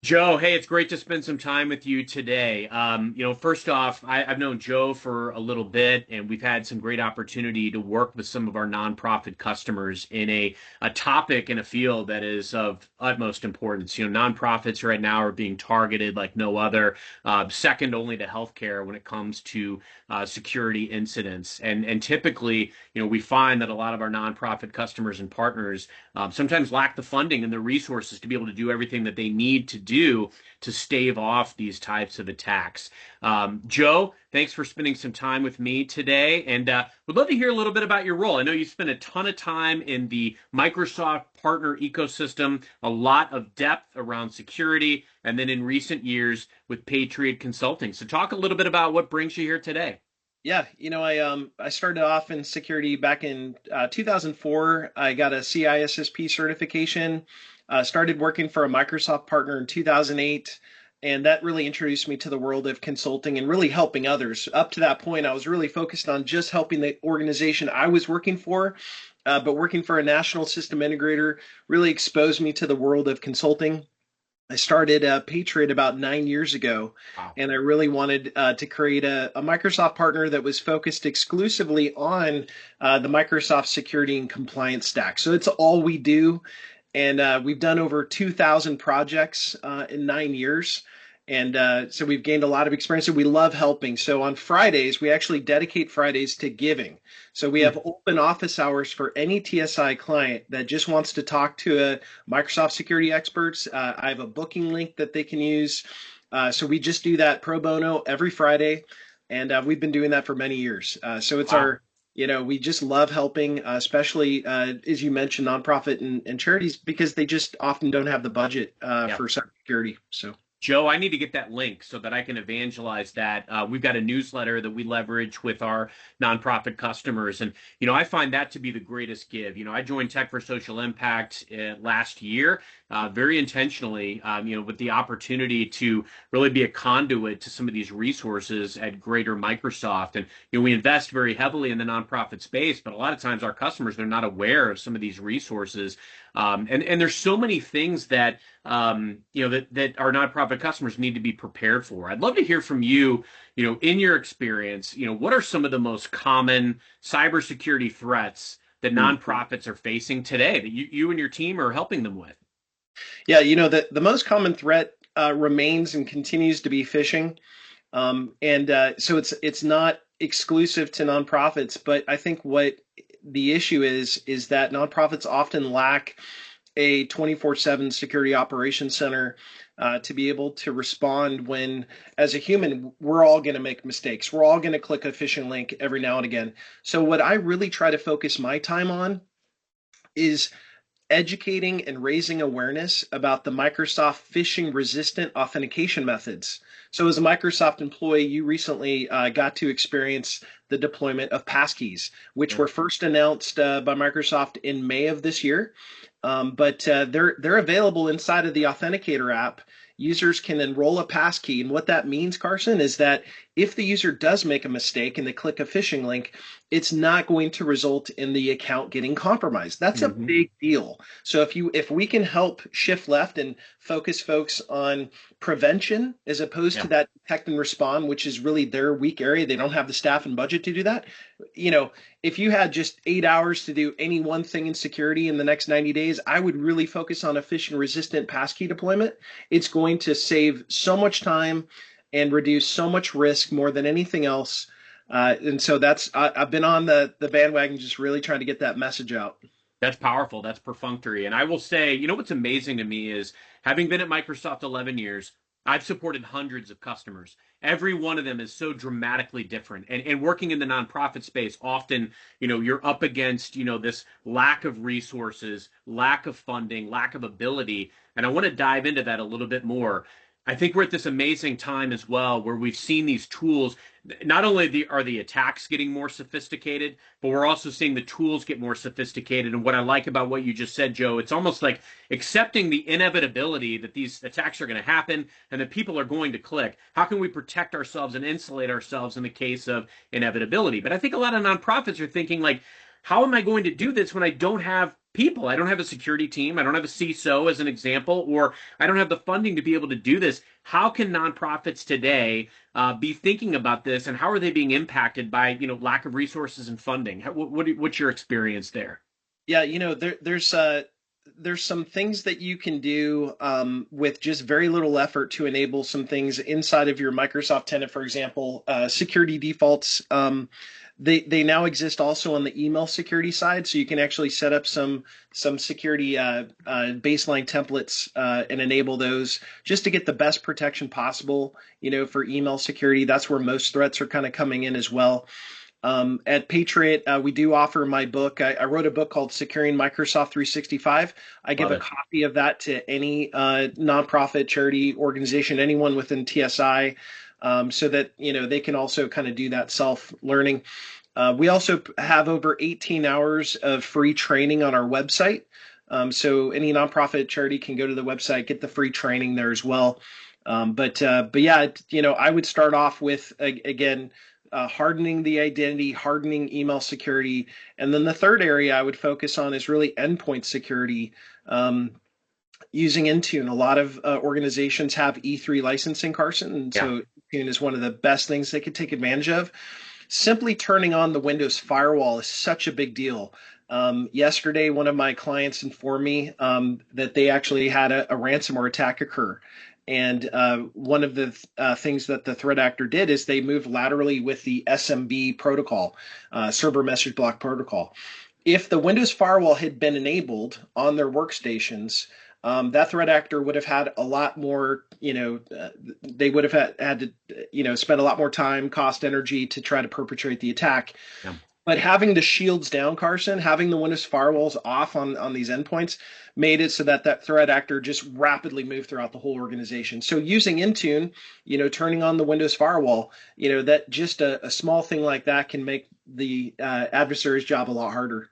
Joe, hey, it's great to spend some time with you today. First off, I've known Joe for a little bit, and we've had some great opportunity to work with some of our nonprofit customers in a topic in a field that is of utmost importance. Nonprofits right now are being targeted like no other, second only to healthcare when it comes to security incidents. And typically, we find that a lot of our nonprofit customers and partners sometimes lack the funding and the resources to be able to do everything that they need to do to stave off these types of attacks. Joe, thanks for spending some time with me today, and would love to hear a little bit about your role. I know you spent a ton of time in the Microsoft partner ecosystem, a lot of depth around security, and then in recent years with Patriot Consulting. So talk a little bit about what brings you here today. Yeah, I started off in security back in 2004. I got a CISSP certification. Started working for a Microsoft partner in 2008, and that really introduced me to the world of consulting and really helping others. Up to that point, I was really focused on just helping the organization I was working for, but working for a national system integrator really exposed me to the world of consulting. I started Patriot about 9 years ago, Wow. and I really wanted to create a Microsoft partner that was focused exclusively on the Microsoft security and compliance stack. So it's all we do, and we've done over 2,000 projects in 9 years. And so we've gained a lot of experience and we love helping. So on Fridays, we actually dedicate Fridays to giving. So we have open office hours for any TSI client that just wants to talk to a Microsoft security experts. I have a booking link that they can use. So we just do that pro bono every Friday. And we've been doing that for many years. So it's Wow. our, we just love helping, especially as you mentioned, nonprofit and charities, because they just often don't have the budget Yeah. for cybersecurity. So. Joe, I need to get that link so that I can evangelize that. We've got a newsletter that we leverage with our nonprofit customers. And, I find that to be the greatest give. I joined Tech for Social Impact last year, very intentionally, with the opportunity to really be a conduit to some of these resources at greater Microsoft. And, we invest very heavily in the nonprofit space, but a lot of times our customers, they're not aware of some of these resources. And there's so many things that that our nonprofit customers need to be prepared for. I'd love to hear from you, in your experience, what are some of the most common cybersecurity threats that nonprofits are facing today that you and your team are helping them with? Yeah, the most common threat remains and continues to be phishing. And so it's not exclusive to nonprofits, but I think what the issue is that nonprofits often lack a 24/7 security operations center to be able to respond when, as a human, we're all going to make mistakes. We're all going to click a phishing link every now and again. So what I really try to focus my time on is educating and raising awareness about the Microsoft phishing resistant authentication methods. So, as a Microsoft employee, you recently got to experience the deployment of passkeys, which Yeah. were first announced by Microsoft in May of this year. But they're available inside of the Authenticator app. Users can enroll a passkey, and what that means, Carson, is that if the user does make a mistake and they click a phishing link, it's not going to result in the account getting compromised. That's a Hmm. big deal. So if we can help shift left and focus folks on prevention as opposed to Yeah. that detect and respond, which is really their weak area, they don't have the staff and budget to do that. You know, if you had just 8 hours to do any one thing in security in the next 90 days, I would really focus on a phishing resistant passkey deployment. It's going to save so much time and reduce so much risk more than anything else. And so I've been on the bandwagon, just really trying to get that message out. That's powerful. That's perfunctory. And I will say, what's amazing to me is having been at Microsoft 11 years, I've supported hundreds of customers. Every one of them is so dramatically different. And working in the nonprofit space, often, you're up against, this lack of resources, lack of funding, lack of ability. And I want to dive into that a little bit more. I think we're at this amazing time as well where we've seen these tools. Not only are the attacks getting more sophisticated, but we're also seeing the tools get more sophisticated. And what I like about what you just said, Joe, it's almost like accepting the inevitability that these attacks are going to happen and that people are going to click. How can we protect ourselves and insulate ourselves in the case of inevitability? But I think a lot of nonprofits are thinking like, how am I going to do this when I don't have people. I don't have a security team. I don't have a CISO as an example, or I don't have the funding to be able to do this. How can nonprofits today be thinking about this, and how are they being impacted by lack of resources and funding? What's your experience there? Yeah, there's some things that you can do with just very little effort to enable some things inside of your Microsoft tenant. For example, security defaults. They now exist also on the email security side, so you can actually set up some security baseline templates and enable those just to get the best protection possible. For email security, that's where most threats are kind of coming in as well. At Patriot, we do offer my book. I wrote a book called Securing Microsoft 365. I give Love a it. copy of that to any nonprofit, charity organization, anyone within TSI, so that they can also kind of do that self-learning. We also have over 18 hours of free training on our website. So any nonprofit charity can go to the website, get the free training there as well. But yeah, I would start off with again hardening the identity, hardening email security. And then the third area I would focus on is really endpoint security. Using Intune, a lot of organizations have E3 licensing, Carson, and Yeah. so Intune is one of the best things they could take advantage of. Simply turning on the Windows firewall is such a big deal. Yesterday, one of my clients informed me that they actually had a ransomware attack occur. And one of the things that the threat actor did is they moved laterally with the SMB protocol, server message block protocol. If the Windows firewall had been enabled on their workstations, that threat actor would have had a lot more, they would have had to, spend a lot more time, cost, energy to try to perpetrate the attack. Yeah. But having the shields down, Carson, having the Windows firewalls off on these endpoints made it so that that threat actor just rapidly moved throughout the whole organization. So using Intune, turning on the Windows firewall, that just a small thing like that can make the adversary's job a lot harder.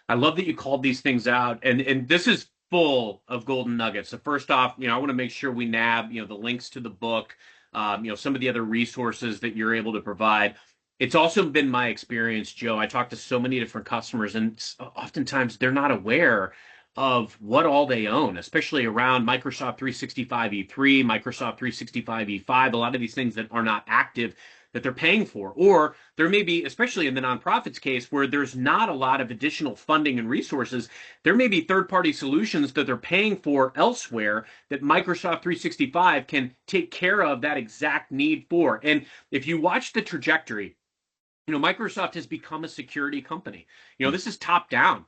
I love that you called these things out, and this is full of golden nuggets. So first off, I want to make sure we nab, the links to the book, some of the other resources that you're able to provide. It's also been my experience, Joe. I talk to so many different customers, and oftentimes they're not aware of what all they own, especially around Microsoft 365 E3, Microsoft 365 E5, a lot of these things that are not active that they're paying for. Or there may be, especially in the nonprofits case, where there's not a lot of additional funding and resources, there may be third-party solutions that they're paying for elsewhere that Microsoft 365 can take care of that exact need for. And if you watch the trajectory, Microsoft has become a security company. This is top down.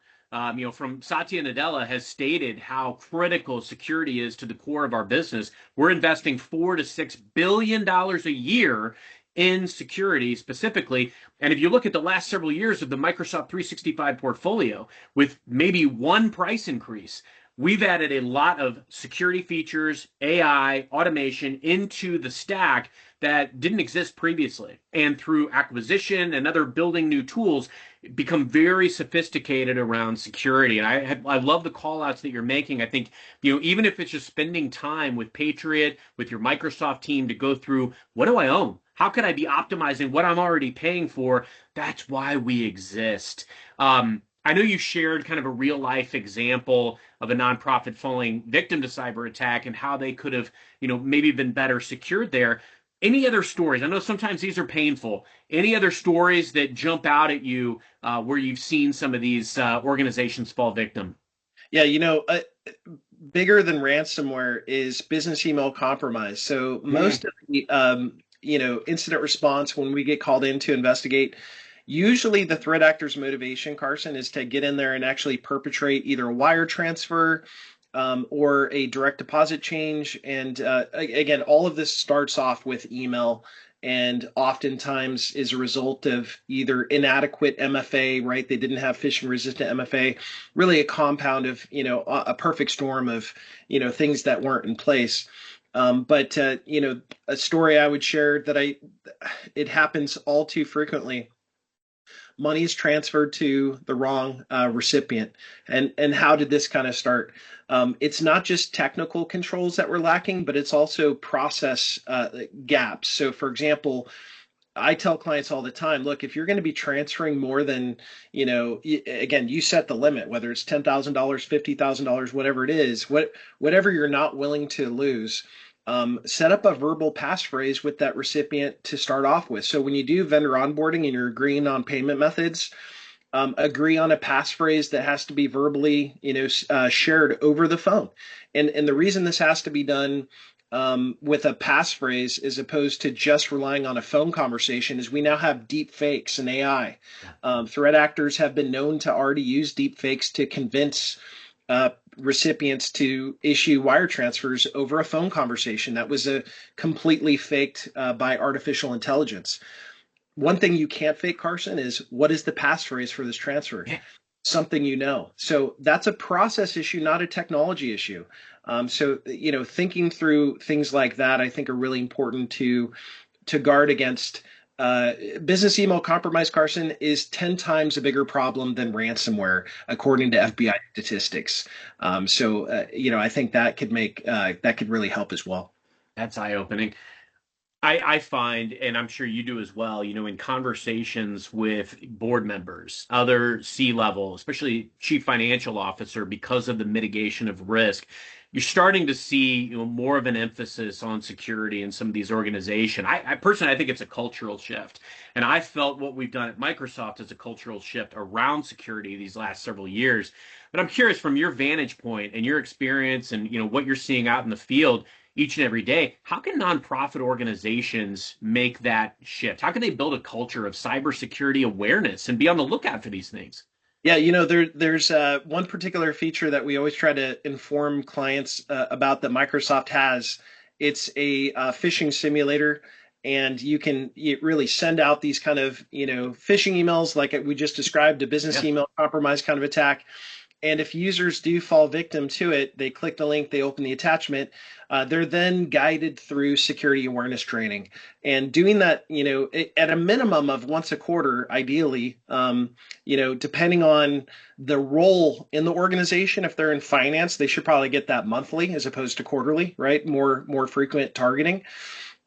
From Satya Nadella has stated how critical security is to the core of our business. We're investing $4 to $6 billion a year in security specifically. And if you look at the last several years of the Microsoft 365 portfolio, with maybe one price increase, we've added a lot of security features, AI, automation into the stack that didn't exist previously. And through acquisition and other building new tools, become very sophisticated around security. And I love the call outs that you're making. I think, even if it's just spending time with Patriot, with your Microsoft team to go through, what do I own? How can I be optimizing what I'm already paying for? That's why we exist. I know you shared kind of a real life example of a nonprofit falling victim to cyber attack and how they could have, maybe been better secured there. Any other stories? I know sometimes these are painful. Any other stories that jump out at you where you've seen some of these organizations fall victim? Yeah, bigger than ransomware is business email compromise. So Mm, most of the incident response when we get called in to investigate, usually the threat actor's motivation, Carson, is to get in there and actually perpetrate either a wire transfer or a direct deposit change. And again, all of this starts off with email and oftentimes is a result of either inadequate MFA, right? They didn't have phishing resistant MFA, really a compound of, a perfect storm of, things that weren't in place. But a story I would share that it happens all too frequently. Money is transferred to the wrong recipient. And how did this kind of start? It's not just technical controls that we're lacking, but it's also process gaps. So, for example, I tell clients all the time, look, if you're going to be transferring more than, again, you set the limit, whether it's $10,000, $50,000, whatever it is, whatever you're not willing to lose, set up a verbal passphrase with that recipient to start off with. So when you do vendor onboarding and you're agreeing on payment methods, agree on a passphrase that has to be verbally, shared over the phone. And the reason this has to be done with a passphrase as opposed to just relying on a phone conversation is we now have deep fakes and AI. Threat actors have been known to already use deep fakes to convince recipients to issue wire transfers over a phone conversation that was completely faked by artificial intelligence. One thing you can't fake, Carson, is what is the passphrase for this transfer? Something you know. So that's a process issue, not a technology issue. So thinking through things like that, I think, are really important to guard against. Business email compromise, Carson, is 10 times a bigger problem than ransomware, according to FBI statistics. I think that could really help as well. That's eye-opening. I find, and I'm sure you do as well, in conversations with board members, other C-level, especially chief financial officer, because of the mitigation of risk, you're starting to see, more of an emphasis on security in some of these organizations. I personally, I think it's a cultural shift, and I felt what we've done at Microsoft is a cultural shift around security these last several years. But I'm curious, from your vantage point and your experience, and what you're seeing out in the field each and every day, how can nonprofit organizations make that shift? How can they build a culture of cybersecurity awareness and be on the lookout for these things? Yeah, there's one particular feature that we always try to inform clients about that Microsoft has. It's a phishing simulator, and you really send out these kind of phishing emails like we just described, a business Yeah. email compromise kind of attack. And if users do fall victim to it, they click the link, they open the attachment. They're then guided through security awareness training, and doing that, at a minimum of once a quarter, ideally. Depending on the role in the organization. If they're in finance, they should probably get that monthly as opposed to quarterly, right? More frequent targeting.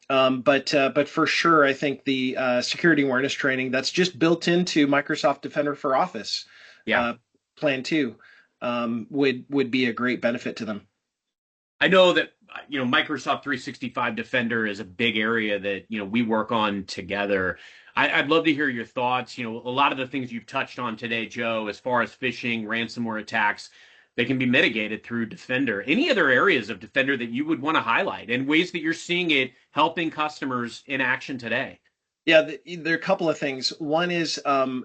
But for sure, I think the security awareness training that's just built into Microsoft Defender for Office Yeah. uh, Plan 2 would be a great benefit to them. I know that Microsoft 365 Defender is a big area that we work on together. I'd love to hear your thoughts. A lot of the things you've touched on today, Joe, as far as phishing, ransomware attacks, they can be mitigated through Defender. Any other areas of Defender that you would want to highlight and ways that you're seeing it helping customers in action today? Yeah, there are a couple of things. One is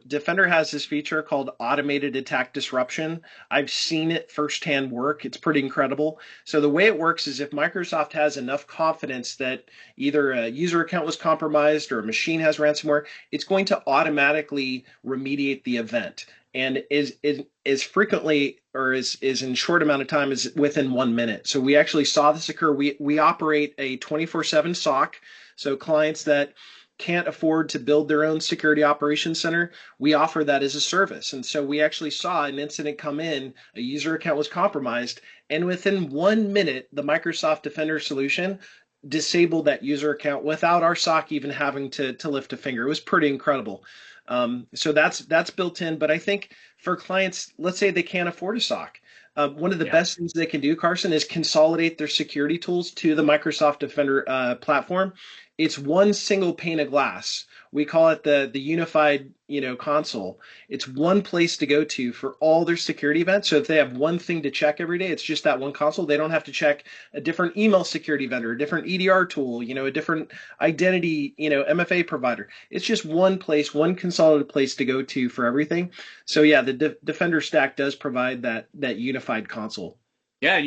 Defender has this feature called automated attack disruption. I've seen it firsthand work. It's pretty incredible. So the way it works is if Microsoft has enough confidence that either a user account was compromised or a machine has ransomware, it's going to automatically remediate the event. And is frequently or is in short amount of time as within 1 minute. So we actually saw this occur. We operate a 24/7 SOC. So clients that can't afford to build their own security operations center, we offer that as a service. And so we actually saw an incident come in, a user account was compromised, and within 1 minute, the Microsoft Defender solution disabled that user account without our SOC even having to lift a finger. It was pretty incredible. So that's built in. But I think for clients, let's say they can't afford a SOC. One of the Yeah. best things they can do, Carson, is consolidate their security tools to the Microsoft Defender platform. It's one single pane of glass. We call it the unified, console. It's one place to go to for all their security events. So if they have one thing to check every day, it's just that one console. They don't have to check a different email security vendor, a different EDR tool, a different identity, MFA provider. It's just one place, one consolidated place to go to for everything. So yeah, the Defender stack does provide that unified console. Yeah,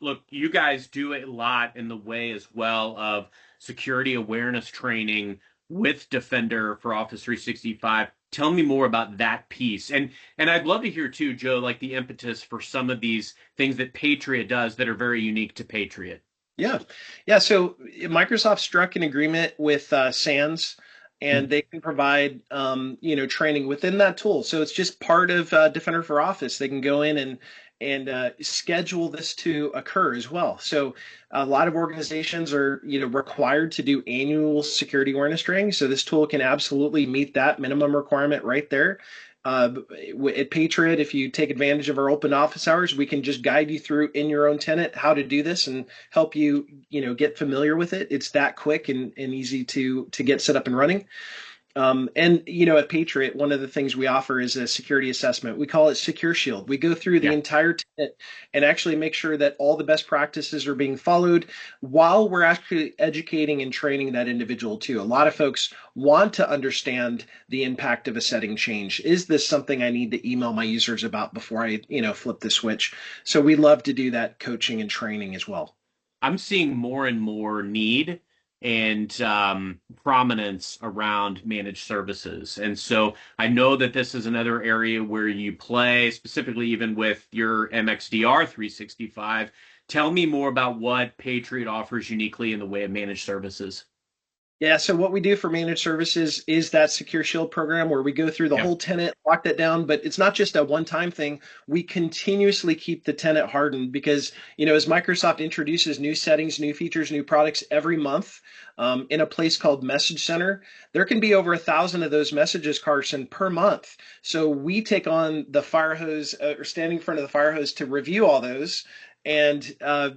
look, you guys do a lot in the way as well of security awareness training with Defender for Office 365. Tell me more about that piece. And I'd love to hear too, Joe, like the impetus for some of these things that Patriot does that are very unique to Patriot. Yeah. Yeah. So Microsoft struck an agreement with SANS, and they can provide, training within that tool. So it's just part of Defender for Office. They can go in and schedule this to occur as well. So a lot of organizations are, required to do annual security awareness training. So this tool can absolutely meet that minimum requirement right there. At Patriot, if you take advantage of our open office hours, we can just guide you through in your own tenant how to do this and help you, get familiar with it. It's that quick and easy to get set up and running. And at Patriot, one of the things we offer is a security assessment. We call it Secure Shield. We go through the Yeah. entire tenant and actually make sure that all the best practices are being followed while we're actually educating and training that individual too. A lot of folks want to understand the impact of a setting change. Is this something I need to email my users about before I, flip the switch? So we love to do that coaching and training as well. I'm seeing more and more need and prominence around managed services. And so I know that this is another area where you play, specifically even with your MXDR 365. Tell me more about what Patriot offers uniquely in the way of managed services. Yeah, so what we do for managed services is that Secure Shield program where we go through the Yeah. whole tenant, lock that down, but it's not just a one-time thing. We continuously keep the tenant hardened because, as Microsoft introduces new settings, new features, new products every month, in a place called Message Center, there can be over 1,000 of those messages, Carson, per month. So we take on the fire hose or standing in front of the fire hose to review all those and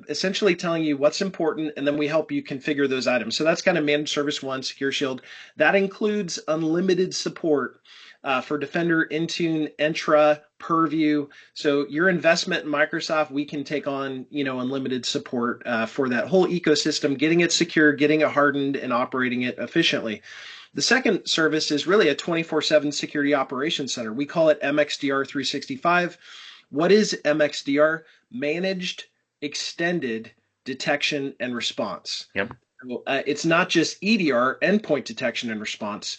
essentially telling you what's important, and then we help you configure those items. So that's kind of managed service one, Secure Shield. That includes unlimited support for Defender, Intune, Entra, Purview. So your investment in Microsoft, we can take on, unlimited support for that whole ecosystem, getting it secure, getting it hardened, and operating it efficiently. The second service is really a 24/7 security operations center. We call it MXDR 365. What is MXDR? Managed Extended Detection and Response. Yep. It's not just EDR, endpoint detection and response.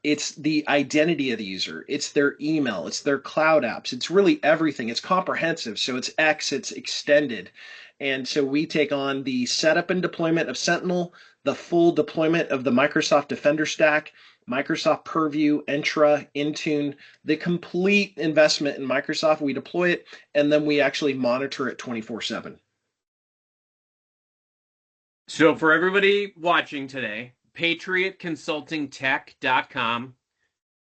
It's the identity of the user. It's their email. It's their cloud apps. It's really everything. It's comprehensive. So it's X, it's extended. And so we take on the setup and deployment of Sentinel, the full deployment of the Microsoft Defender stack, Microsoft Purview, Entra, Intune, the complete investment in Microsoft. We deploy it, and then we actually monitor it 24/7. So for everybody watching today, patriotconsultingtech.com.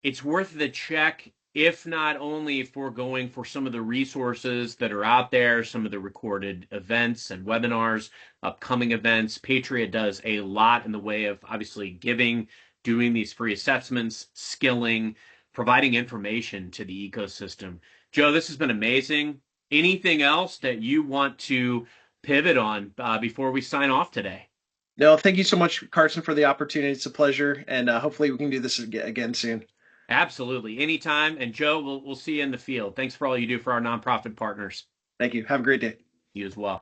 It's worth the check, if not only for going for some of the resources that are out there, some of the recorded events and webinars, upcoming events. Patriot does a lot in the way of obviously giving, doing these free assessments, skilling, providing information to the ecosystem. Joe, this has been amazing. Anything else that you want to pivot on before we sign off today? No, thank you so much, Carson, for the opportunity. It's a pleasure, and hopefully we can do this again soon. Absolutely. Anytime. And Joe, we'll see you in the field. Thanks for all you do for our nonprofit partners. Thank you. Have a great day. You as well.